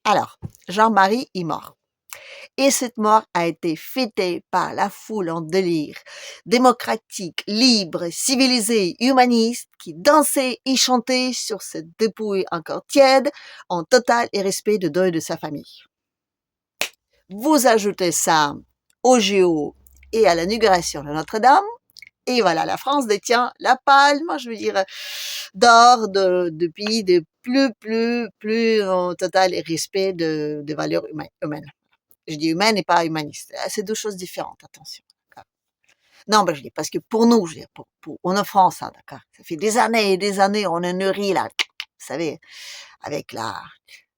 Alors, Jean-Marie est mort. Et cette mort a été fêtée par la foule en délire, démocratique, libre, civilisée, humaniste, qui dansait et chantait sur cette dépouille encore tiède, en total irrespect de deuil de sa famille. Vous ajoutez ça au Géo et à l'inauguration de Notre-Dame, et voilà, la France détient la palme, je veux dire, d'or de pays de plus en total respect de valeurs humaines. Je dis humaine et pas humaniste. C'est deux choses différentes, attention. Non, ben je dis parce que pour nous, je dis, on est France, hein, d'accord. Ça fait des années et des années, on est nourri là, vous savez, avec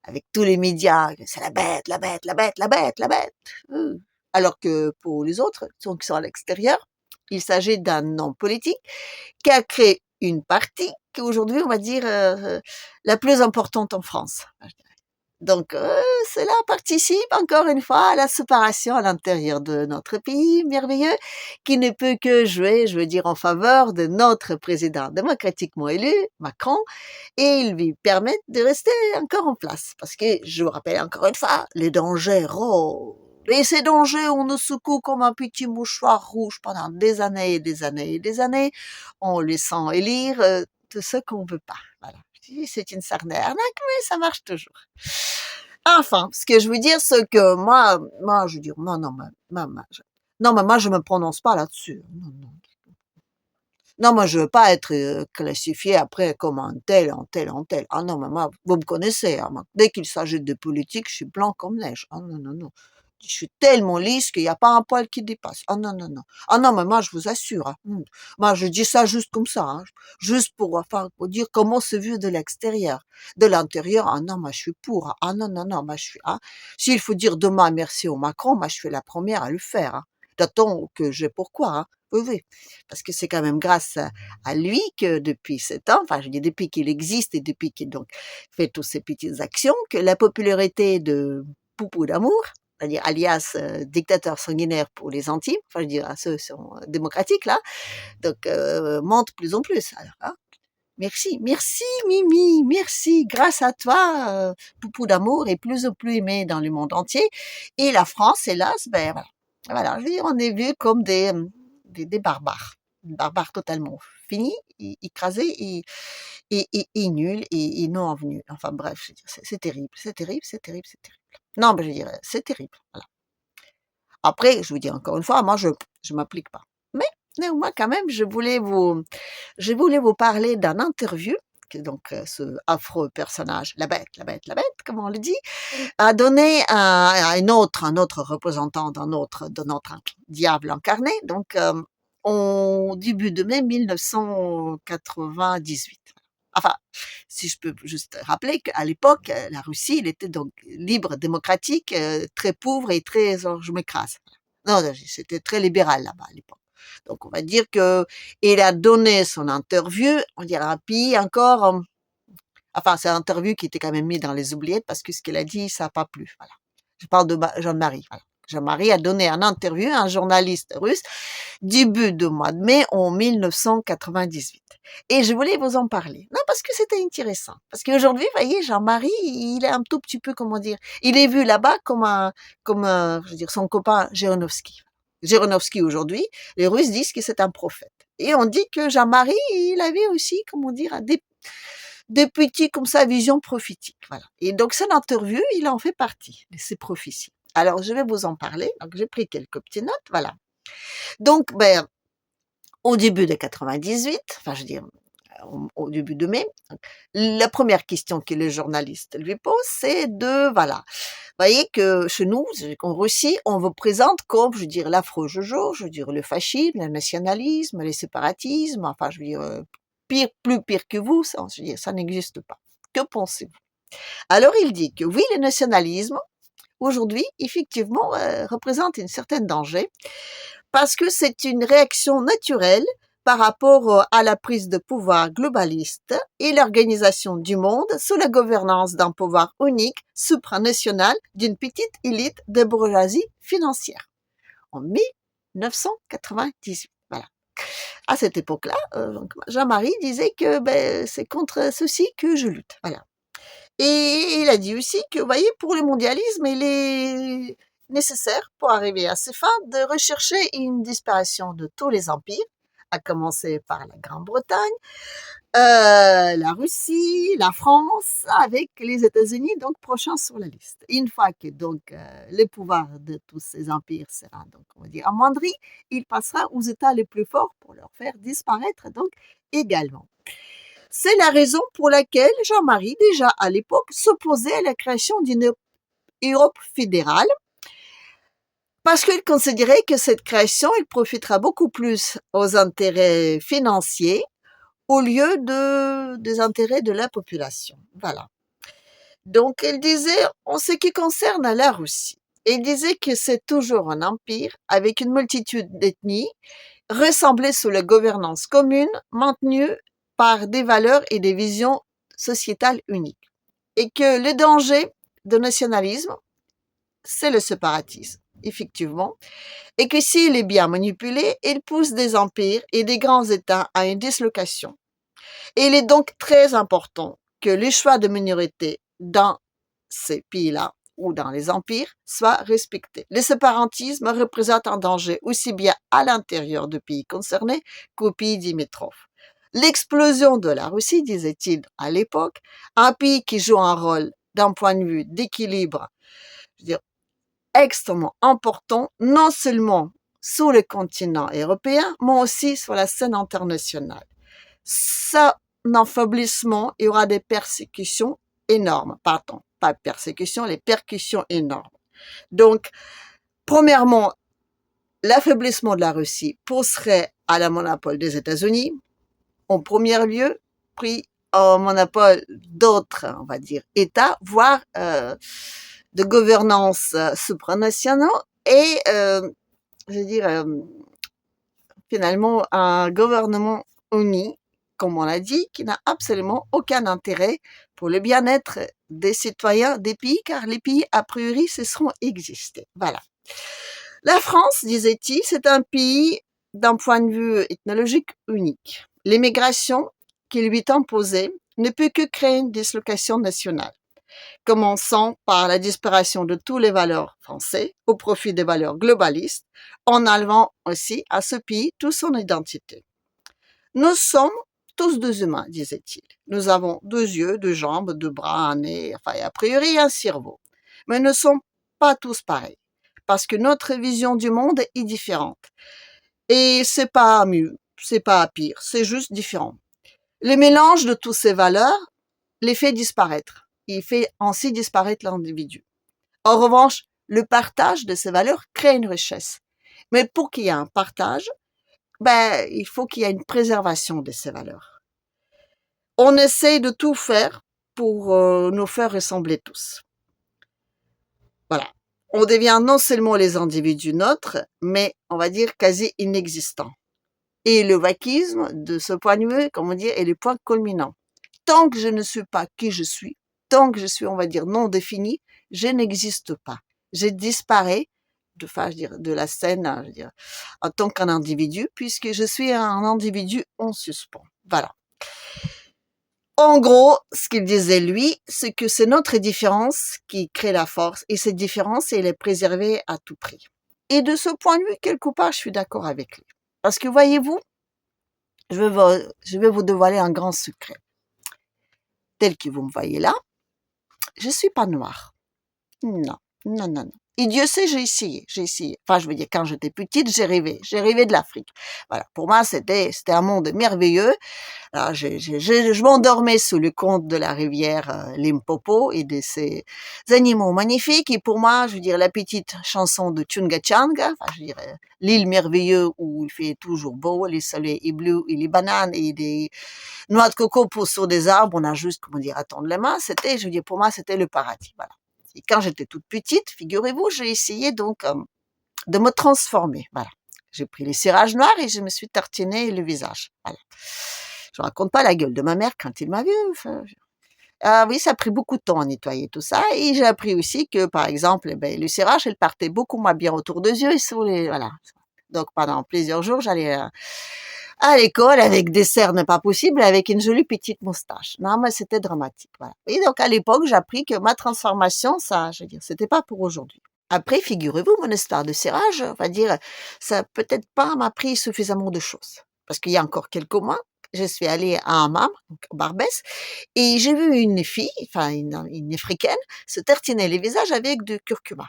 avec tous les médias, c'est la bête, la bête, la bête, la bête, la bête. Alors que pour les autres, ceux qui sont à l'extérieur, il s'agit d'un homme politique qui a créé une partie qui aujourd'hui, on va dire, la plus importante en France. Donc, cela participe encore une fois à la séparation à l'intérieur de notre pays merveilleux qui ne peut que jouer, je veux dire, en faveur de notre président démocratiquement élu, Macron, et il lui permet de rester encore en place. Parce que, je vous rappelle encore une fois, les dangers rôdent. Et ces dangers, on nous secoue comme un petit mouchoir rouge pendant des années et des années et des années, en laissant élire tout ce qu'on veut pas. Voilà. C'est une sarnaie arnaque, mais ça marche toujours. Enfin, ce que je veux dire, c'est que moi, je veux dire, non, mais moi, je me prononce pas là-dessus. Non, non. Non, moi, je veux pas être classifié après comme un tel, un tel, un tel. Ah non, mais moi, vous me connaissez. Hein, moi, dès qu'il s'agit de politique, je suis blanc comme neige. Ah non, non, non. Je suis tellement lisse qu'il n'y a pas un poil qui dépasse. Ah non, non, non. Ah non, mais moi, je vous assure. Hein, moi, je dis ça juste comme ça. Hein, juste pour dire comment c'est vu de l'extérieur. De l'intérieur, ah non, moi, je suis pour. Hein, ah non, non, non, moi, je suis... Hein, s'il faut dire demain merci au Macron, moi, je suis la première à le faire. Hein, d'autant que j'ai pourquoi. Hein, oui, oui, parce que c'est quand même grâce à lui que depuis 7 ans, enfin je dis depuis qu'il existe et depuis qu'il donc fait toutes ces petites actions, que la popularité de Poupou d'amour, c'est-à-dire alias dictateur sanguinaire pour les Antilles, enfin je veux dire à ceux qui sont démocratiques là, donc monte plus en plus. Alors, hein, merci, merci Mimi, merci, grâce à toi, Poupou d'amour est plus en plus aimé dans le monde entier, et la France, hélas, ben voilà, voilà, je veux dire, on est vu comme des barbares totalement finis, écrasés et nuls et non venus. Enfin bref, je veux dire, c'est terrible, c'est terrible, c'est terrible, c'est terrible. Non, mais je dirais, c'est terrible. Voilà. Après, je vous dis encore une fois, moi, je m'applique pas. Mais néanmoins, quand même, je voulais vous parler d'un interview que donc ce affreux personnage, la bête, la bête, la bête, comme on le dit, a donné à un autre représentant de notre diable incarné, donc au début de mai 1998. Enfin, si je peux juste rappeler qu'à l'époque, la Russie, il était donc libre, démocratique, très pauvre et très, je m'écrase. Non, c'était très libéral là-bas à l'époque. Donc on va dire que il a donné son interview, on dirait un pays encore, enfin c'est une interview qui était quand même mise dans les oubliettes parce que ce qu'il a dit, ça n'a pas plu. Voilà. Je parle de Jean-Marie. Voilà. Jean-Marie a donné un interview à un journaliste russe début du mois de mai en 1998. Et je voulais vous en parler. Non, parce que c'était intéressant. Parce qu'aujourd'hui, vous voyez, Jean-Marie, il est un tout petit peu, comment dire, il est vu là-bas je veux dire, son copain Jirinovski. Jirinovski aujourd'hui, les Russes disent que c'est un prophète. Et on dit que Jean-Marie, il avait aussi, comment dire, des petits, comme ça, visions prophétiques. Voilà. Et donc, cette interview, il en fait partie de ces prophéties. Alors, je vais vous en parler. Donc, j'ai pris quelques petites notes. Voilà. Donc, ben, au début de 98, enfin, je veux dire, au début de mai, la première question que le journaliste lui pose, c'est voilà. Vous voyez que chez nous, en Russie, on vous présente comme, je veux dire, l'afro-jojo, je veux dire, le fascisme, le nationalisme, le séparatisme, enfin, je veux dire, plus pire que vous, ça, je veux dire, ça n'existe pas. Que pensez-vous? Alors, il dit que oui, le nationalisme, aujourd'hui, effectivement, représente un certain danger parce que c'est une réaction naturelle par rapport à la prise de pouvoir globaliste et l'organisation du monde sous la gouvernance d'un pouvoir unique, supranational, d'une petite élite de bourgeoisie financière. En 1998. Voilà. À cette époque-là, Jean-Marie disait que c'est contre ceci que je lutte. Voilà. Et il a dit aussi que, vous voyez, pour le mondialisme, il est nécessaire, pour arriver à ses fins, de rechercher une disparition de tous les empires, à commencer par la Grande-Bretagne, la Russie, la France, avec les États-Unis, donc prochains sur la liste. Une fois que donc le pouvoir de tous ces empires sera donc on va dire amoindri, il passera aux États les plus forts pour leur faire disparaître donc également. C'est la raison pour laquelle Jean-Marie, déjà à l'époque, s'opposait à la création d'une Europe fédérale, parce qu'il considérait que cette création, elle profitera beaucoup plus aux intérêts financiers au lieu des intérêts de la population. Voilà. Donc, elle disait, en ce qui concerne la Russie, elle disait que c'est toujours un empire avec une multitude d'ethnies, ressemblées sous la gouvernance commune, maintenue par des valeurs et des visions sociétales uniques. Et que le danger de nationalisme, c'est le séparatisme, effectivement, et que s'il est bien manipulé, il pousse des empires et des grands États à une dislocation. Et il est donc très important que les choix de minorité dans ces pays-là ou dans les empires soient respectés. Le séparatisme représente un danger aussi bien à l'intérieur du pays concerné qu'au pays limitrophes. L'explosion de la Russie, disait-il à l'époque, un pays qui joue un rôle d'un point de vue d'équilibre, je veux dire, extrêmement important, non seulement sur le continent européen, mais aussi sur la scène internationale. Son affaiblissement, il y aura des persécutions énormes. Pardon, pas persécutions, les percussions énormes. Donc, premièrement, l'affaiblissement de la Russie pousserait à la monopole des États-Unis, en premier lieu, pris en monopole d'autres, on va dire, États, voire de gouvernance supranationale et, je veux dire, finalement, un gouvernement uni, comme on l'a dit, qui n'a absolument aucun intérêt pour le bien-être des citoyens des pays, car les pays, a priori, cesseront d'exister. Voilà. La France, disait-il, c'est un pays d'un point de vue ethnologique unique. L'immigration qui lui est imposée ne peut que créer une dislocation nationale, commençant par la disparition de toutes les valeurs françaises au profit des valeurs globalistes, en enlevant aussi à ce pays toute son identité. Nous sommes tous deux humains, disait-il. Nous avons 2 yeux, 2 jambes, 2 bras, un nez, enfin, a priori, un cerveau. Mais nous ne sommes pas tous pareils, parce que notre vision du monde est différente. Et c'est pas mieux, c'est pas pire, c'est juste différent. Le mélange de toutes ces valeurs les fait disparaître. Il fait ainsi disparaître l'individu. En revanche, le partage de ces valeurs crée une richesse. Mais pour qu'il y ait un partage, il faut qu'il y ait une préservation de ces valeurs. On essaie de tout faire pour nous faire ressembler tous. Voilà. On devient non seulement les individus neutres, mais on va dire quasi inexistants. Et le wokisme, de ce point de vue, comment dire, est le point culminant. Tant que je ne suis pas qui je suis, tant que je suis, on va dire, non défini, je n'existe pas. Je disparais de la scène, je veux dire, en tant qu'un individu, puisque je suis un individu en suspens. Voilà. En gros, ce qu'il disait lui, c'est que c'est notre différence qui crée la force, et cette différence, elle est préservée à tout prix. Et de ce point de vue, quelque part, je suis d'accord avec lui. Parce que voyez-vous, je vais vous dévoiler un grand secret. Tel que vous me voyez là, je suis pas noire. Non, non, non, non. Et Dieu sait, j'ai essayé. Enfin, je veux dire, quand j'étais petite, j'ai rêvé de l'Afrique. Voilà. Pour moi, c'était un monde merveilleux. Alors, je m'endormais sous le conte de la rivière Limpopo et de ces animaux magnifiques. Et pour moi, je veux dire, la petite chanson de Chunga Changa, enfin, je veux dire, l'île merveilleuse où il fait toujours beau, les soleils est bleu et les bananes et des noix de coco poussent sur des arbres, on a juste, comment dire, à tendre les mains. C'était, je veux dire, pour moi, c'était le paradis. Voilà. Et quand j'étais toute petite, figurez-vous, j'ai essayé donc de me transformer. Voilà. J'ai pris les cirrages noirs et je me suis tartiné le visage. Voilà. Je raconte pas la gueule de ma mère quand il m'a vu. Enfin, ah oui, ça a pris beaucoup de temps à nettoyer tout ça. Et j'ai appris aussi que, par exemple, le cirage, il partait beaucoup moins bien autour des yeux et sur les, voilà. Donc pendant plusieurs jours, j'allais à l'école avec des cernes pas possibles, avec une jolie petite moustache. Non, mais c'était dramatique, voilà. Et donc, à l'époque, j'ai appris que ma transformation, ça, je veux dire, c'était pas pour aujourd'hui. Après, figurez-vous, mon histoire de serrage, on va dire, ça peut-être pas m'a appris suffisamment de choses. Parce qu'il y a encore quelques mois, je suis allée à Hammam, donc au Barbès, et j'ai vu une fille, enfin une Africaine, se tartiner les visages avec du curcuma.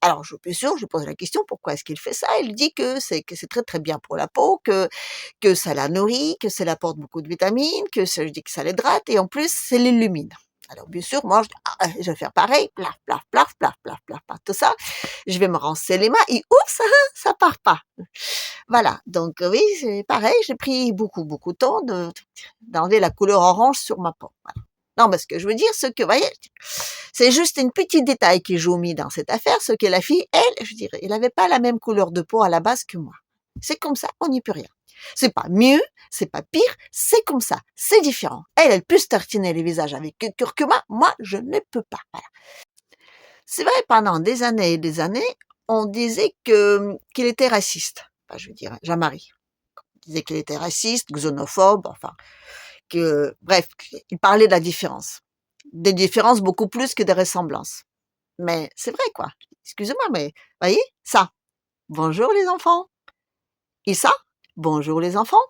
Alors, je bien sûr, je pose la question, pourquoi est-ce qu'il fait ça? Il dit que c'est très très bien pour la peau, que ça la nourrit, que ça apporte beaucoup de vitamines, que ça, je dis que ça l'hydrate et en plus, ça l'illumine. Alors bien sûr, moi, je vais faire pareil, plaf, plaf, plaf, plaf, plaf, plaf, plaf, tout ça. Je vais me rincer les mains et oups, ça part pas. Voilà, donc oui, c'est pareil, j'ai pris beaucoup, beaucoup de temps d'enlever la couleur orange sur ma peau. Voilà. Non, mais ce que je veux dire, c'est que, vous voyez, c'est juste une petite détail que j'ai omis dans cette affaire, ce que la fille, elle, je dirais, elle n'avait pas la même couleur de peau à la base que moi. C'est comme ça, on n'y peut rien. C'est pas mieux, c'est pas pire, c'est comme ça, c'est différent. Elle, elle peut se tartiner les visages avec du curcuma, moi, je ne peux pas. Voilà. C'est vrai, pendant des années et des années, on disait qu'il était raciste. Enfin, je veux dire, Jean-Marie. On disait qu'il était raciste, xénophobe, enfin, bref, il parlait de la différence. Des différences beaucoup plus que des ressemblances. Mais c'est vrai, quoi. Excusez-moi, mais, voyez, ça. Bonjour les enfants. Et ça, bonjour les enfants.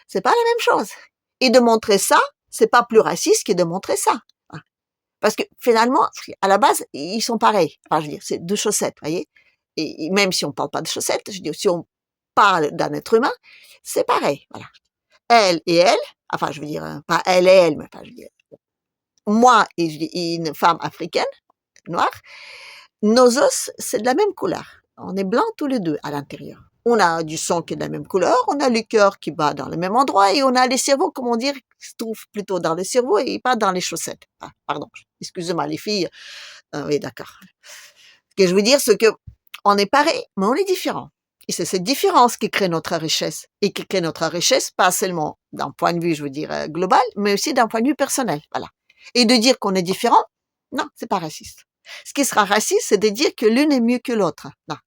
C'est pas la même chose. Et de montrer ça, c'est pas plus raciste que de montrer ça. Hein. Parce que finalement, à la base, ils sont pareils. Enfin, je veux dire, c'est deux chaussettes, voyez. Et même si on parle pas de chaussettes, je veux dire, si on parle d'un être humain, c'est pareil. Voilà. Elle et elle, enfin, je veux dire, pas elle et elle, mais enfin, je veux dire, moi et une femme africaine, noire, nos os, c'est de la même couleur. On est blancs tous les deux à l'intérieur. On a du sang qui est de la même couleur, on a le cœur qui bat dans le même endroit et on a les cerveaux, comment dire, qui se trouvent plutôt dans le cerveau et pas dans les chaussettes. Ah, pardon, excusez-moi les filles. Oui, d'accord. Ce que je veux dire, c'est que on est pareil, mais on est différent. Et c'est cette différence qui crée notre richesse. Et qui crée notre richesse, pas seulement d'un point de vue, je veux dire, global, mais aussi d'un point de vue personnel. Voilà. Et de dire qu'on est différent, non, c'est pas raciste. Ce qui sera raciste, c'est de dire que l'une est mieux que l'autre. Non.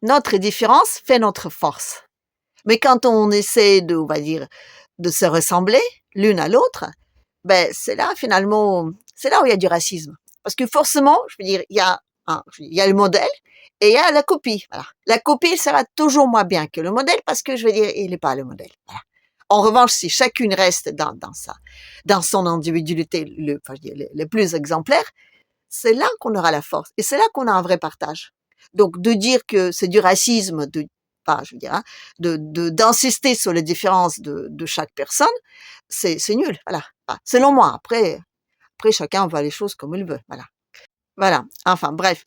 Notre différence fait notre force. Mais quand on essaie de, on va dire, de se ressembler l'une à l'autre, ben, c'est là, finalement, c'est là où il y a du racisme. Parce que forcément, je veux dire, il y a le modèle et il y a la copie. Voilà. La copie sera toujours moins bien que le modèle parce que, je veux dire, il n'est pas le modèle. Voilà. En revanche, si chacune reste dans son individualité enfin, je veux dire, le plus exemplaire, c'est là qu'on aura la force et c'est là qu'on a un vrai partage. Donc, de dire que c'est du racisme, pas, je veux dire, hein, d'insister sur les différences de chaque personne, c'est nul. Voilà. Enfin, selon moi. Après, chacun voit les choses comme il veut. Voilà. Voilà. Enfin, bref.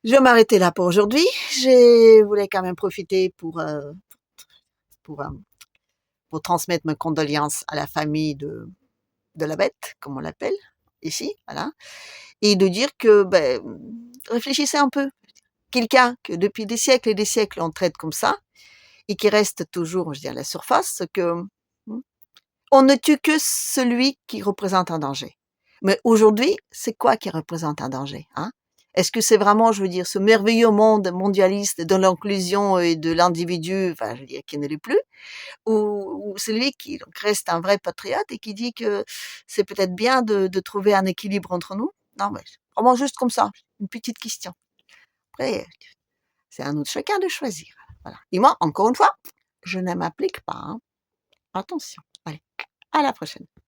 Je vais m'arrêter là pour aujourd'hui. Je voulais quand même profiter pour, euh, pour transmettre mes condoléances à la famille de la bête, comme on l'appelle ici. Voilà. Et de dire que, ben, réfléchissez un peu. Quelqu'un que depuis des siècles et des siècles on traite comme ça et qui reste toujours, je veux dire, à la surface, que on ne tue que celui qui représente un danger. Mais aujourd'hui, c'est quoi qui représente un danger, hein? Est-ce que c'est vraiment, je veux dire, ce merveilleux monde mondialiste de l'inclusion et de l'individu, enfin, je veux dire, qui ne l'est plus, ou celui qui donc, reste un vrai patriote et qui dit que c'est peut-être bien de trouver un équilibre entre nous? Non, mais vraiment juste comme ça, une petite question. Après, c'est à nous de chacun de choisir. Voilà. Et moi, encore une fois, je ne m'applique pas. Hein. Attention. Allez, à la prochaine.